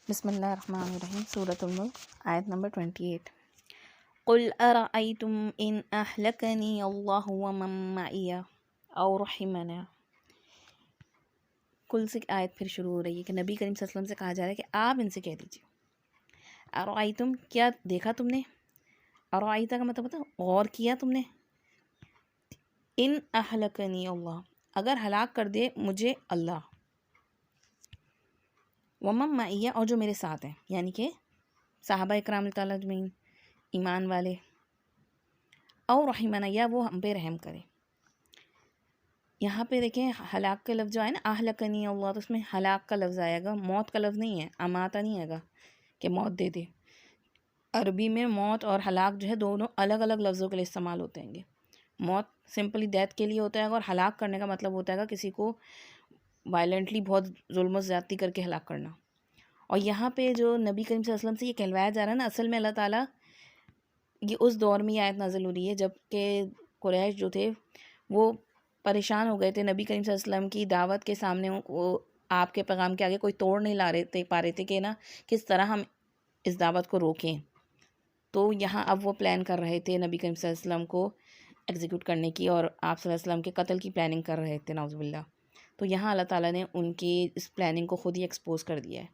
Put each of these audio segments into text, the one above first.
بسم اللہ الرحمن الرحیم۔ سورۃ الملک، آیت نمبر 28۔ قل ارأیتم ان اہلکنی اللہ ومن معی او رحمنا۔ کل سے آیت پھر شروع ہو رہی ہے کہ نبی کریم صلی اللہ علیہ وسلم سے کہا جا رہا ہے کہ آپ ان سے کہہ دیجیے، ارأیتم کیا دیکھا تم نے، ارأیتا کا مطلب ہوتا ہے غور کیا تم نے، ان اہلکنی اللہ اگر ہلاک کر دے مجھے اللہ، ومن معیہ اور جو میرے ساتھ ہیں، یعنی کہ صحابہ اکرام تعالیٰ اجمعین، ایمان والے، او رحمنا یا وہ ہم پہ رحم کرے۔ یہاں پہ دیکھیں ہلاک کا لفظ جو ہے نا، اہلکنی اللہ، تو اس میں ہلاک کا لفظ آئے گا، موت کا لفظ نہیں ہے، اماتا نہیں آئے گا کہ موت دے دے۔ عربی میں موت اور ہلاک جو ہے دونوں الگ الگ لفظوں کے لیے استعمال ہوتے ہیں گے۔ موت سمپلی ڈیتھ کے لیے ہوتا ہے اور ہلاک کرنے کا مطلب ہوتا ہے گا کسی کو وائلنٹلی بہت ظلم و زیادتی کر کے ہلاک کرنا۔ اور یہاں پہ جو نبی کریم صلی اللہ علیہ وسلم سے یہ کہلوایا جا رہا ہے نا، اصل میں اللہ تعالیٰ یہ اس دور میں یہ آیت نازل ہو رہی ہے جب کہ قریش جو تھے وہ پریشان ہو گئے تھے نبی کریم صلی اللہ علیہ وسلم کی دعوت کے سامنے، وہ آپ کے پیغام کے آگے کوئی توڑ نہیں پا رہے تھے کہ نا کس طرح ہم اس دعوت کو روکیں۔ تو یہاں اب وہ پلان کر رہے تھے نبی کریم صلی اللہ علیہ وسلم کو ایگزیکیوٹ کرنے کی، اور آپ صلی اللہ علیہ وسلم کے قتل کی پلاننگ کر رہے تھے، نعوذ باللہ۔ تو یہاں اللہ تعالیٰ نے ان کی اس پلاننگ کو خود ہی ایکسپوز کر دیا ہے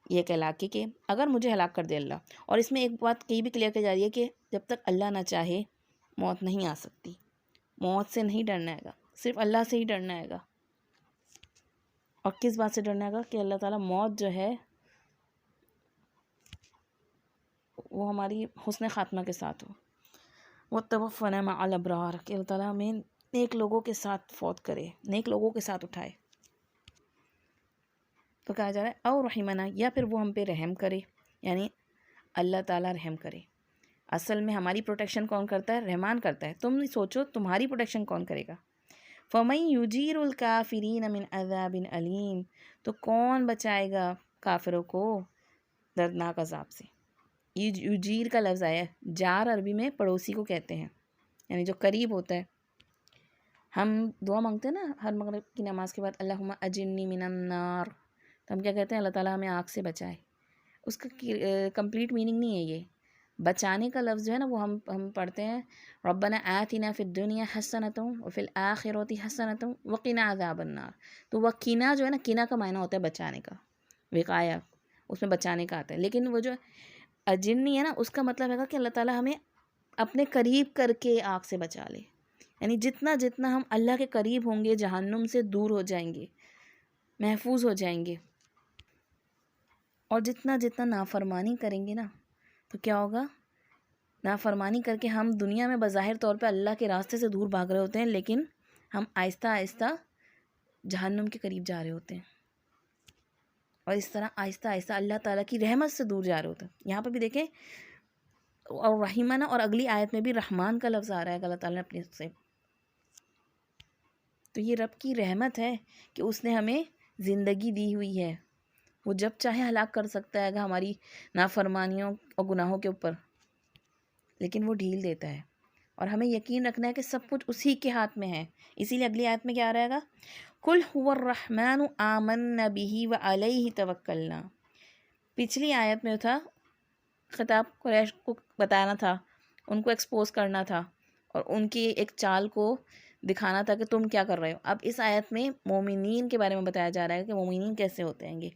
یہ کہلا کے کہ اگر مجھے ہلاک کر دے اللہ۔ اور اس میں ایک بات یہ بھی کلیئر کی جا رہی ہے کہ جب تک اللہ نہ چاہے موت نہیں آ سکتی، موت سے نہیں ڈرنا ہے گا، صرف اللہ سے ہی ڈرنا ہے گا۔ اور کس بات سے ڈرنا ہے گا کہ اللہ تعالیٰ موت جو ہے وہ ہماری حسن خاتمہ کے ساتھ ہو، وَتَوَفَّنَا مَعَ الْأَبْرَارِ، کہ اللہ تعالیٰ ہمیں نیک لوگوں کے ساتھ فوت کرے، نیک لوگوں کے ساتھ اٹھائے۔ تو کہا جا رہا ہے او رحمنا، یا پھر وہ ہم پہ رحم کرے، یعنی اللہ تعالیٰ رحم کرے۔ اصل میں ہماری پروٹیکشن کون کرتا ہے؟ رحمان کرتا ہے۔ تم سوچو تمہاری پروٹیکشن کون کرے گا؟ فَمَن يُجِيرُ الْكَافِرِينَ مِنْ عَذَابٍ أَلِيمٍ، تو کون بچائے گا کافروں کو دردناک عذاب سے۔ یجیر کا لفظ آیا ہے، جار عربی میں پڑوسی کو کہتے ہیں، یعنی جو قریب ہوتا ہے۔ ہم دعا مانگتے ہیں نا ہر مغرب کی نماز کے بعد، اللہم اجرنی من النار، تو ہم کیا کہتے ہیں؟ اللہ تعالیٰ ہمیں آگ سے بچائے۔ اس کا کمپلیٹ میننگ نہیں ہے یہ، بچانے کا لفظ جو ہے نا وہ ہم پڑھتے ہیں ربنا آتنا فی الدنیا حسنۃ وفی الآخرۃ حسنۃ وقنا عذاب النار۔ تو وقنا جو ہے نا، قنا کا معنی ہوتا ہے بچانے کا، وقایا اس میں بچانے کا آتا ہے، لیکن وہ جو اجرنی ہے نا اس کا مطلب ہے کہ اللہ تعالیٰ ہمیں اپنے قریب کر کے آگ سے بچا لے، یعنی جتنا جتنا ہم اللہ کے قریب ہوں گے جہنم سے دور ہو جائیں گے، محفوظ ہو جائیں گے۔ اور جتنا جتنا نافرمانی کریں گے نا تو کیا ہوگا؟ نافرمانی کر کے ہم دنیا میں بظاہر طور پہ اللہ کے راستے سے دور بھاگ رہے ہوتے ہیں، لیکن ہم آہستہ آہستہ جہنم کے قریب جا رہے ہوتے ہیں، اور اس طرح آہستہ آہستہ اللہ تعالیٰ کی رحمت سے دور جا رہے ہوتے ہیں۔ یہاں پہ بھی دیکھیں اور رحیمانہ، اور اگلی آیت میں بھی رحمان کا لفظ آ رہا ہے کہ اللہ تعالیٰ نے اپنے سے، تو یہ رب کی رحمت ہے کہ اس نے ہمیں زندگی دی ہوئی ہے۔ وہ جب چاہے ہلاک کر سکتا ہے ہماری نافرمانیوں اور گناہوں کے اوپر، لیکن وہ ڈھیل دیتا ہے، اور ہمیں یقین رکھنا ہے کہ سب کچھ اسی کے ہاتھ میں ہے۔ اسی لیے اگلی آیت میں کیا آ رہے گا؟ قُلْ هُوَ الرَّحْمَنُ آمَنَّ بِهِ وَعَلَيْهِ تَوَكَّلْنَا۔ پچھلی آیت میں تھا خطاب قریش کو بتانا تھا، ان کو ایکسپوز کرنا تھا، اور ان کی ایک چال کو دکھانا تھا کہ تم کیا کر رہے ہو۔ اب اس آیت میں مومنین کے بارے میں بتایا جا رہا ہے کہ مومنین کیسے ہوتے ہیں گے،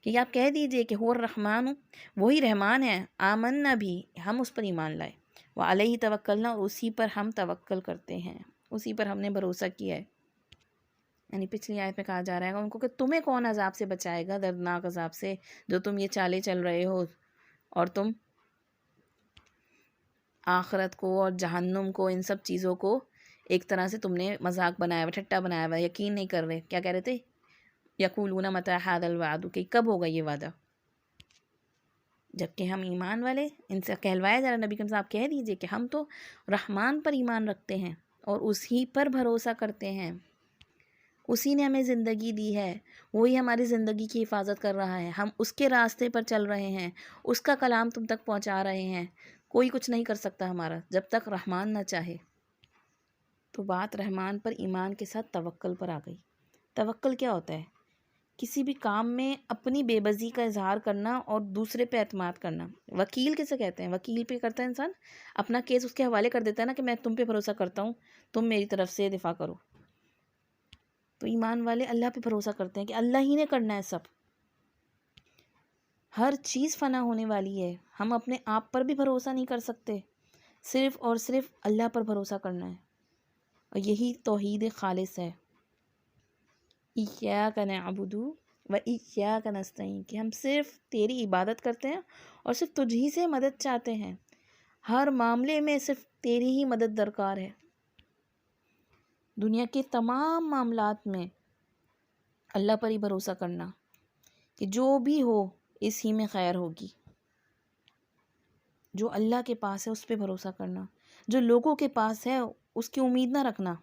کہ آپ کہہ دیجئے کہ هو الرحمن، وہی رحمان ہے، آمنا بھی، ہم اس پر ایمان لائے، وعلیہ توکلنا، اور اسی پر ہم توکل کرتے ہیں، اسی پر ہم نے بھروسہ کیا ہے۔ یعنی پچھلی آیت میں کہا جا رہا ہے ان کو کہ تمہیں کون عذاب سے بچائے گا، دردناک عذاب سے جو تم یہ چالیں چل رہے ہو، اور تم آخرت کو اور جہنم کو، ان سب چیزوں کو ایک طرح سے تم نے مذاق بنایا ہوا، ٹھٹا بنایا ہوا، یقین نہیں کر رہے۔ کیا کہہ رہے تھے؟ یقولون متی ھذا الوعد، کہ کب ہوگا یہ وعدہ، جبکہ ہم ایمان والے، ان سے کہلوایا جا رہا ہے نبی کریم صاحب کہہ دیجئے کہ ہم تو رحمان پر ایمان رکھتے ہیں اور اسی پر بھروسہ کرتے ہیں، اسی نے ہمیں زندگی دی ہے، وہی ہماری زندگی کی حفاظت کر رہا ہے، ہم اس کے راستے پر چل رہے ہیں، اس کا کلام تم تک پہنچا رہے ہیں، کوئی کچھ نہیں کر سکتا ہمارا جب تک رحمان نہ چاہے۔ تو بات رحمان پر ایمان کے ساتھ توکل پر آ گئی۔ توکل کیا ہوتا ہے؟ کسی بھی کام میں اپنی بے بسی کا اظہار کرنا اور دوسرے پہ اعتماد کرنا. وکیل کسے کہتے ہیں؟ وکیل پہ کرتا ہے انسان اپنا کیس اس کے حوالے کر دیتا ہے نا کہ میں تم پہ بھروسہ کرتا ہوں، تم میری طرف سے دفاع کرو. تو ایمان والے اللہ پہ بھروسہ کرتے ہیں کہ اللہ ہی نے کرنا ہے سب. ہر چیز فنا ہونے والی ہے، ہم اپنے آپ پر بھی بھروسہ نہیں کر سکتے، صرف اور صرف اللہ پر بھروسہ کرنا ہے. اور یہی توحید خالص ہے. ایاک نعبد و ایاک نستعین، کہ ہم صرف تیری عبادت کرتے ہیں اور صرف تجھ ہی سے مدد چاہتے ہیں. ہر معاملے میں صرف تیری ہی مدد درکار ہے. دنیا کے تمام معاملات میں اللہ پر ہی بھروسہ کرنا کہ جو بھی ہو اس ہی میں خیر ہوگی. جو اللہ کے پاس ہے اس پہ بھروسہ کرنا، جو لوگوں کے پاس ہے اس کی امید نہ رکھنا.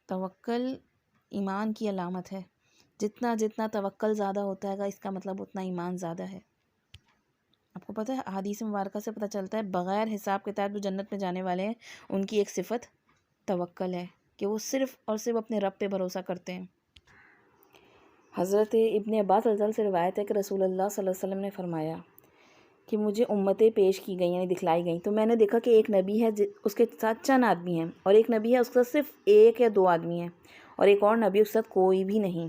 توکل ایمان کی علامت ہے. جتنا جتنا توکل زیادہ ہوتا ہے گا اس کا مطلب اتنا ایمان زیادہ ہے. آپ کو پتہ ہے احادیث مبارکہ سے پتہ چلتا ہے بغیر حساب کتاب جو جنت میں جانے والے ہیں ان کی ایک صفت توکل ہے، کہ وہ صرف اور صرف اپنے رب پہ بھروسہ کرتے ہیں. حضرت ابن عباس رضی اللہ عنہ سے روایت ہے کہ رسول اللہ صلی اللہ علیہ وسلم نے فرمایا کہ مجھے امتیں پیش کی گئیں یعنی دکھلائی گئیں، تو میں نے دیکھا کہ ایک نبی ہے اس کے ساتھ چند آدمی ہیں، اور ایک نبی ہے اس کے ساتھ صرف ایک یا دو آدمی ہیں، اور ایک اور نبی اس کے ساتھ کوئی بھی نہیں.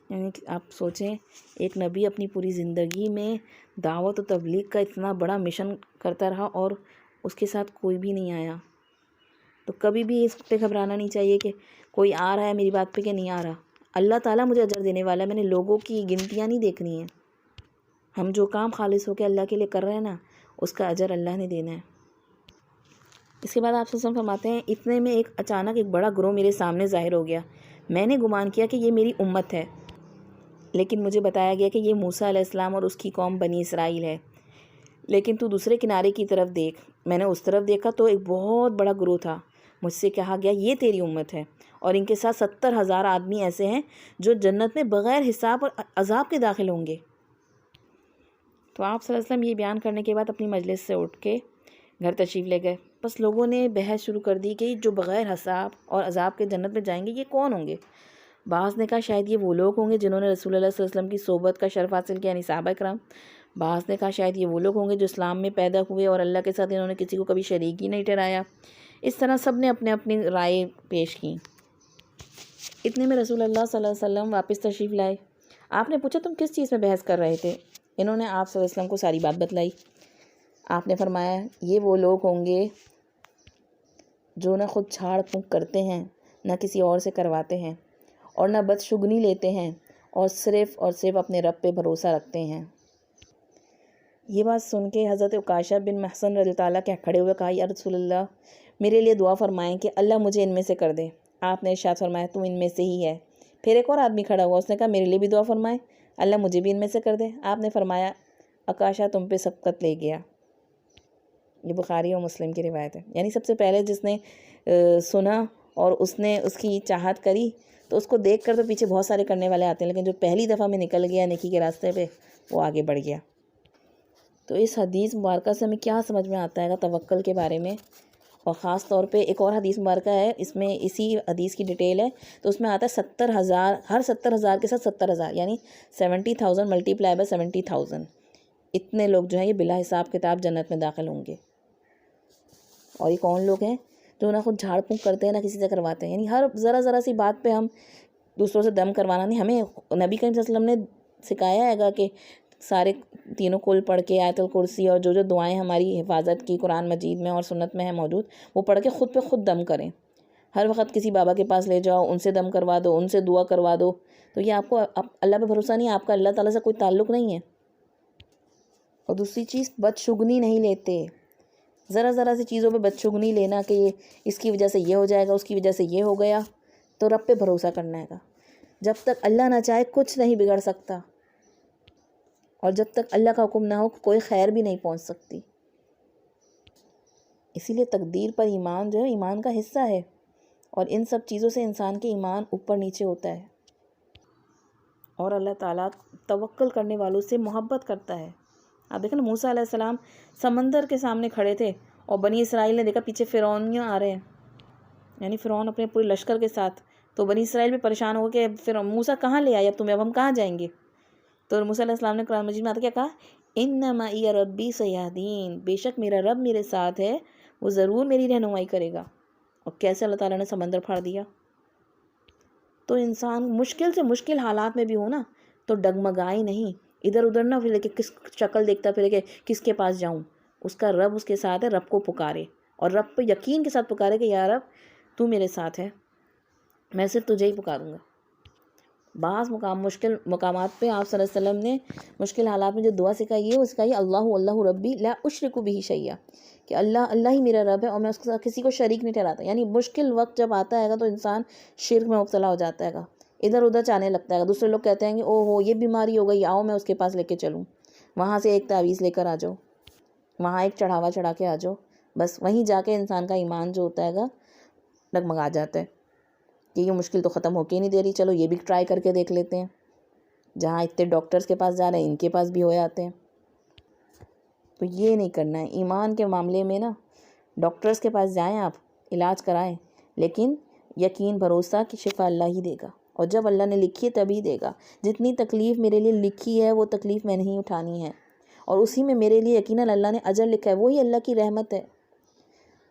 یعنی کہ آپ سوچیں ایک نبی اپنی پوری زندگی میں دعوت و تبلیغ کا اتنا بڑا مشن کرتا رہا اور اس کے ساتھ کوئی بھی نہیں آیا. تو کبھی بھی اس پہ گھبرانا نہیں چاہیے کہ کوئی آ رہا ہے میری بات پہ کہ نہیں آ رہا. اللہ تعالیٰ مجھے اجر دینے والا ہے، میں نے لوگوں کی گنتیاں نہیں دیکھنی ہیں. ہم جو کام خالص ہو کے اللہ کے لیے کر رہے ہیں نا اس کا اجر اللہ نے دینا ہے. اس کے بعد آپ سے فرماتے ہیں اتنے میں اچانک ایک بڑا گروہ میرے سامنے ظاہر ہو گیا. میں نے گمان کیا کہ یہ میری امت ہے، لیکن مجھے بتایا گیا کہ یہ موسیٰ علیہ السلام اور اس کی قوم بنی اسرائیل ہے. لیکن تو دوسرے کنارے کی طرف دیکھ. میں نے اس طرف دیکھا تو ایک بہت بڑا گروہ تھا. مجھ سے کہا گیا یہ تیری امت ہے، اور ان کے ساتھ 70,000 آدمی ایسے ہیں جو جنت میں بغیر حساب اور عذاب کے داخل ہوں گے. تو آپ صلی اللہ علیہ وسلم یہ بیان کرنے کے بعد اپنی مجلس سے اٹھ کے گھر تشریف لے گئے. بس لوگوں نے بحث شروع کر دی کہ جو بغیر حساب اور عذاب کے جنت میں جائیں گے یہ کون ہوں گے. بعض نے کہا شاید یہ وہ لوگ ہوں گے جنہوں نے رسول اللہ صلی اللہ علیہ وسلم کی صحبت کا شرف حاصل کیا، یعنی صحابہ کرام. بعض نے کہا شاید یہ وہ لوگ ہوں گے جو اسلام میں پیدا ہوئے اور اللہ کے ساتھ انہوں نے کسی کو کبھی شریک ہی نہیں ٹھہرایا. اس طرح سب نے اپنے اپنی رائے پیش کی. اتنے میں رسول اللہ صلی اللہ علیہ وسلم واپس تشریف لائے. آپ نے پوچھا تم کس چیز میں بحث کر رہے تھے؟ انہوں نے آپ صلی اللہ علیہ وسلم کو ساری بات بتلائی. آپ نے فرمایا یہ وہ لوگ ہوں گے جو نہ خود جھاڑ پھونک کرتے ہیں، نہ کسی اور سے کرواتے ہیں، اور نہ بدشگنی لیتے ہیں، اور صرف اپنے رب پہ بھروسہ رکھتے ہیں. یہ بات سن کے حضرت عکاشہ بن محصن رضی اللہ عنہ کھڑے ہوئے کہا یا رسول اللہ میرے لیے دعا فرمائیں کہ اللہ مجھے ان میں سے کر دے. آپ نے ارشاد فرمایا تم ان میں سے ہی ہے. پھر ایک اور آدمی کھڑا ہوا، اس نے کہا میرے لیے بھی دعا فرمائیں اللہ مجھے بھی ان میں سے کر دے. آپ نے فرمایا عکاشہ تم پہ سبقت لے گیا. یہ بخاری اور مسلم کی روایت ہے. یعنی سب سے پہلے جس نے سنا اور اس نے اس کی چاہت کری تو اس کو دیکھ کر تو پیچھے بہت سارے کرنے والے آتے ہیں، لیکن جو پہلی دفعہ میں نکل گیا نیکی کے راستے پہ وہ آگے بڑھ گیا. تو اس حدیث مبارکہ سے ہمیں کیا سمجھ میں آتا ہے گا توکل کے بارے میں. اور خاص طور پہ ایک اور حدیث مبارکہ ہے، اس میں اسی حدیث کی ڈیٹیل ہے. تو اس میں آتا ہے 70,000، ہر 70,000 کے ساتھ 70,000 یعنی 70,000 ملٹیپلائی بائی 70,000. اتنے لوگ جو ہیں یہ بلا حساب کتاب جنت میں داخل ہوں گے. اور یہ کون لوگ ہیں؟ جو نہ خود جھاڑ پھونک کرتے ہیں نہ کسی سے کرواتے ہیں. یعنی ہر ذرا سی بات پہ ہم دوسروں سے دم کروانا نہیں. ہمیں نبی کریم صلی اللہ علیہ وسلم نے سکھایا ہے گا کہ سارے تینوں کل پڑھ کے آیت الکرسی اور جو دعائیں ہماری حفاظت کی قرآن مجید میں اور سنت میں ہیں موجود وہ پڑھ کے خود پہ خود دم کریں. ہر وقت کسی بابا کے پاس لے جاؤ، ان سے دم کروا دو، ان سے دعا کروا دو، تو یہ آپ کو اللہ پہ بھروسہ نہیں ہے، آپ کا اللہ تعالیٰ سے کوئی تعلق نہیں ہے. اور دوسری چیز بدشگنی نہیں لیتے. ذرا سی چیزوں پہ بدشگنی لینا کہ یہ اس کی وجہ سے یہ ہو جائے گا، اس کی وجہ سے یہ ہو گیا، تو رب پہ بھروسہ کرنا ہے گا. جب تک اللہ نہ چاہے کچھ نہیں بگڑ سکتا، اور جب تک اللہ کا حکم نہ ہو کوئی خیر بھی نہیں پہنچ سکتی. اسی لیے تقدیر پر ایمان جو ہے ایمان کا حصہ ہے، اور ان سب چیزوں سے انسان کے ایمان اوپر نیچے ہوتا ہے. اور اللہ تعالیٰ توکل کرنے والوں سے محبت کرتا ہے. آپ دیکھیں نا موسیٰ علیہ السلام سمندر کے سامنے کھڑے تھے اور بنی اسرائیل نے دیکھا پیچھے فرعونیاں آ رہے ہیں، یعنی فرعون اپنے پورے لشکر کے ساتھ تو بنی اسرائیل بھی پریشان ہو کہ پھر موسیٰ کہاں لے آئے، اب ہم کہاں جائیں گے؟ تو موسیٰ علیہ السلام نے قرآن مجید میں آتا کیا کہا، اِنَّ مَعِیَ رَبِّی سَیَہْدِینِ، بے شک میرا رب میرے ساتھ ہے، وہ ضرور میری رہنمائی کرے گا۔ اور کیسے اللہ تعالیٰ نے سمندر پھاڑ دیا۔ تو انسان مشکل سے مشکل حالات میں بھی ہو نا تو ڈگمگائے نہیں، ادھر ادھر نہ پھرے کہ کس شکل دیکھتا پھرے کہ کس کے پاس جاؤں، اس کا رب اس کے ساتھ ہے، رب کو پکارے اور رب پہ یقین کے ساتھ پکارے کہ یا رب تو میرے ساتھ ہے، میں صرف تجھے ہی پکاروں گا۔ بعض مشکل مقامات پہ آپ صلی اللہ علیہ وسلم نے مشکل حالات میں جو دعا سکھائی ہے وہ سکھائی اللہ ربی لا اشرک بہ شیئا، کہ اللہ ہی میرا رب ہے اور میں اس کے ساتھ کسی کو شریک نہیں ٹھہراتا۔ یعنی مشکل وقت جب آتا ہے گا تو انسان شرک میں مبتلا ہو جاتا ہے گا، ادھر ادھر جانے لگتا ہے گا، دوسرے لوگ کہتے ہیں کہ او ہو یہ بیماری ہو گئی، آؤ میں اس کے پاس لے کے چلوں، وہاں سے ایک تعویذ لے کر آ جاؤ، وہاں ایک چڑھاوا چڑھا کے آ جاؤ، بس وہیں جا کے انسان کا ایمان جو ہوتا ہے گا ڈگمگا جاتا ہے کہ یہ مشکل تو ختم ہو کے نہیں دے رہی، چلو یہ بھی ٹرائی کر کے دیکھ لیتے ہیں، جہاں اتنے ڈاکٹرز کے پاس جا رہے ہیں ان کے پاس بھی ہو جاتے ہیں۔ تو یہ نہیں کرنا ہے ایمان کے معاملے میں نا، ڈاکٹرز کے پاس جائیں آپ علاج کرائیں، لیکن یقین بھروسہ کہ شفا اللہ ہی دے گا، اور جب اللہ نے لکھی ہے تبھی دے گا۔ جتنی تکلیف میرے لیے لکھی ہے وہ تکلیف میں نہیں اٹھانی ہے، اور اسی میں میرے لیے یقیناً اللہ نے اجر لکھا ہے، وہی اللہ کی رحمت ہے۔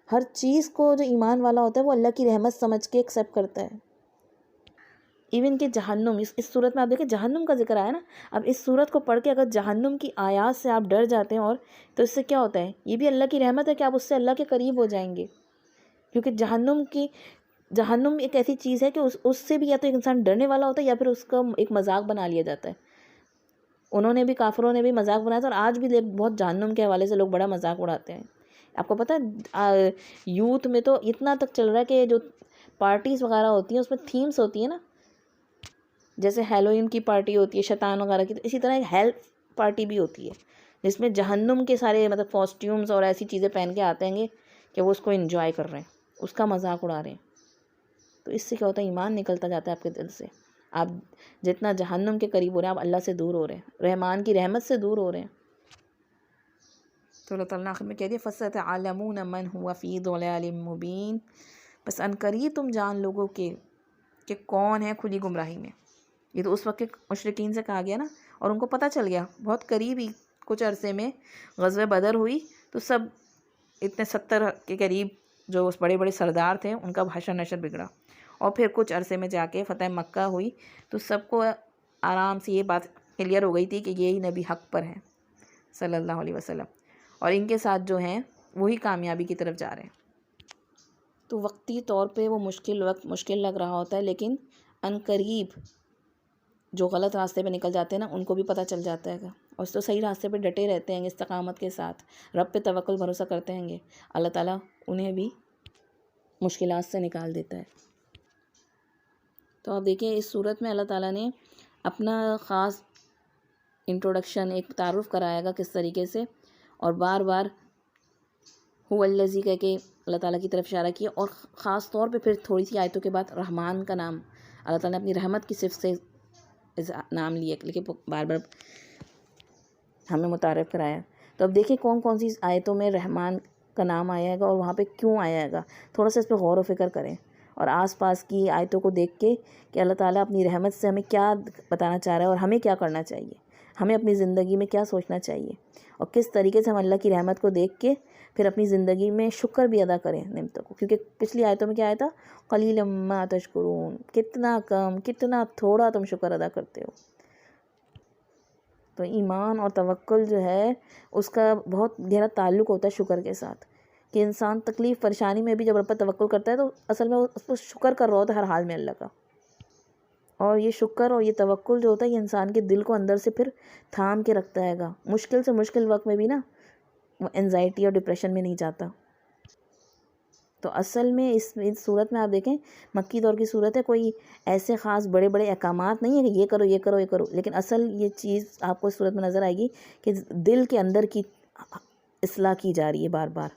ہر چیز کو جو ایمان والا ہوتا ہے وہ اللہ کی رحمت سمجھ کے ایکسیپٹ کرتا ہے۔ ایون کہ جہنم، اس صورت میں آپ دیکھیں جہنم کا ذکر آیا نا، اب اس صورت کو پڑھ کے اگر جہنم کی آیات سے آپ ڈر جاتے ہیں اور تو اس سے کیا ہوتا ہے، یہ بھی اللہ کی رحمت ہے کہ آپ اس سے اللہ کے قریب ہو جائیں گے، کیونکہ جہنم ایک ایسی چیز ہے کہ اس سے بھی یا تو ایک انسان ڈرنے والا ہوتا ہے یا پھر اس کا ایک مذاق بنا لیا جاتا ہے۔ انہوں نے بھی، کافروں نے بھی مذاق بنایا تھا، اور آج بھی بہت جہنم کے حوالے سے لوگ بڑا مذاق اڑاتے ہیں۔ آپ کو پتہ ہے یوتھ میں تو اتنا تک چل رہا ہے کہ جو پارٹیز وغیرہ ہوتی ہیں اس میں تھیمز ہوتی ہیں نا، جیسے ہیلوئین کی پارٹی ہوتی ہے شیطان وغیرہ کی، تو اسی طرح ایک ہیل پارٹی بھی ہوتی ہے جس میں جہنم کے سارے مطلب کاسٹیومز اور ایسی چیزیں پہن کے آتے ہیں کہ وہ اس کو انجوائے کر رہے ہیں، اس کا مذاق اڑا رہے ہیں۔ تو اس سے کیا ہوتا ہے، ایمان نکلتا جاتا ہے آپ کے دل سے، آپ جتنا جہنم کے قریب ہو رہے ہیں آپ اللہ سے دور ہو رہے ہیں، رحمان کی رحمت سے دور ہو رہے ہیں۔ تو اللہ تعالیٰ نے آخر میں کہہ دیا فَسَتَعْلَمُونَ مَنْ هُوَ فِي ضَلَالٍ مُبِينٍ، بس عنقریب تم جان لوگو کہ کون ہے کھلی گمراہی میں۔ یہ تو اس وقت کے مشرکین سے کہا گیا نا، اور ان کو پتہ چل گیا بہت قریب ہی، کچھ عرصے میں غزوہ بدر ہوئی تو سب اتنے 70 کے قریب جو اس بڑے بڑے سردار تھے ان کا حشر نشر بگڑا، اور پھر کچھ عرصے میں جا کے فتح مکہ ہوئی تو سب کو آرام سے یہ بات کلیئر ہو گئی تھی کہ یہی نبی حق پر ہیں صلی اللہ علیہ وسلم، اور ان کے ساتھ جو ہیں وہی کامیابی کی طرف جا رہے ہیں۔ تو وقتی طور پہ وہ وقت مشکل لگ رہا ہوتا ہے، لیکن عنقریب جو غلط راستے پہ نکل جاتے ہیں نا ان کو بھی پتہ چل جاتا ہے گا، اور تو صحیح راستے پہ ڈٹے رہتے ہیں استقامت کے ساتھ، رب پہ توکل بھروسہ کرتے ہیں گے، اللہ تعالیٰ انہیں بھی مشکلات سے نکال دیتا ہے۔ تو آپ دیکھیں اس صورت میں اللہ تعالیٰ نے اپنا خاص انٹروڈکشن، ایک تعارف کرایا گا کس طریقے سے، اور بار بار هو الذی کہہ کے اللہ تعالیٰ کی طرف اشارہ کیا، اور خاص طور پہ پھر تھوڑی سی آیتوں کے بعد رحمان کا نام اللہ تعالیٰ نے اپنی رحمت کی صفت سے نام لیا، لیکن بار بار ہمیں متعارف کرایا۔ تو اب دیکھیں کون کون سی آیتوں میں رحمان کا نام آیا گا اور وہاں پہ کیوں آیا گا، تھوڑا سا اس پہ غور و فکر کریں، اور آس پاس کی آیتوں کو دیکھ کے کہ اللہ تعالیٰ اپنی رحمت سے ہمیں کیا بتانا چاہ رہا ہے اور ہمیں کیا کرنا چاہیے، ہمیں اپنی زندگی میں کیا سوچنا چاہیے، اور کس طریقے سے ہم اللہ کی رحمت کو دیکھ کے پھر اپنی زندگی میں شکر بھی ادا کریں نعمتوں کو، کیونکہ پچھلی آیتوں میں کیا آیا تھا، قلیلا ما تشکرون، کتنا کم، کتنا تھوڑا تم شکر ادا کرتے ہو۔ تو ایمان اور توکل جو ہے اس کا بہت گہرا تعلق ہوتا ہے شکر کے ساتھ، کہ انسان تکلیف پریشانی میں بھی جب رب پر توکل کرتا ہے تو اصل میں اس کو شکر کر رہا ہوتا ہے ہر حال میں اللہ کا، اور یہ شکر اور یہ توکل جو ہوتا ہے یہ انسان کے دل کو اندر سے پھر تھام کے رکھتا ہے گا، مشکل سے مشکل وقت میں بھی نا وہ انزائٹی اور ڈپریشن میں نہیں جاتا۔ تو اصل میں اس صورت میں آپ دیکھیں مکی دور کی صورت ہے، کوئی ایسے خاص بڑے بڑے احکامات نہیں ہیں کہ یہ کرو یہ کرو یہ کرو، لیکن اصل یہ چیز آپ کو اس صورت میں نظر آئے گی کہ دل کے اندر کی اصلاح کی جا رہی ہے بار بار،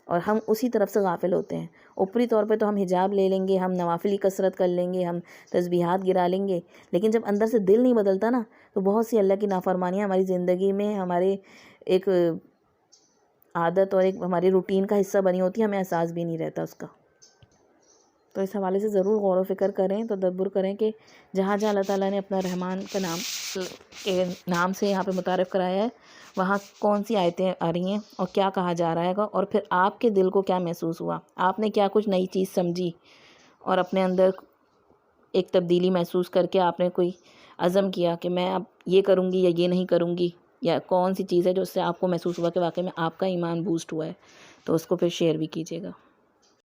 اور ہم اسی طرف سے غافل ہوتے ہیں۔ اوپری طور پہ تو ہم حجاب لے لیں گے، ہم نوافلی کثرت کر لیں گے، ہم تسبیحات گرا لیں گے، لیکن جب اندر سے دل نہیں بدلتا نا تو بہت سی اللہ کی نافرمانیاں ہماری زندگی میں ہمارے ایک عادت اور ایک ہماری روٹین کا حصہ بنی ہوتی ہے، ہمیں احساس بھی نہیں رہتا اس کا۔ تو اس حوالے سے ضرور غور و فکر کریں، تدبر کریں کہ جہاں جہاں اللہ تعالیٰ نے اپنا رحمان کا نام کے نام سے یہاں پہ متعارف کرایا ہے، وہاں کون سی آیتیں آ رہی ہیں اور کیا کہا جا رہا ہے گا، اور پھر آپ کے دل کو کیا محسوس ہوا، آپ نے کیا کچھ نئی چیز سمجھی اور اپنے اندر ایک تبدیلی محسوس کر کے آپ نے کوئی عزم کیا کہ میں اب یہ کروں گی یا یہ نہیں کروں گی، یا کون سی چیز ہے جو اس سے آپ کو محسوس ہوا کہ واقعی میں آپ کا ایمان بوسٹ ہوا ہے، تو اس کو پھر شیئر بھی کیجیے گا۔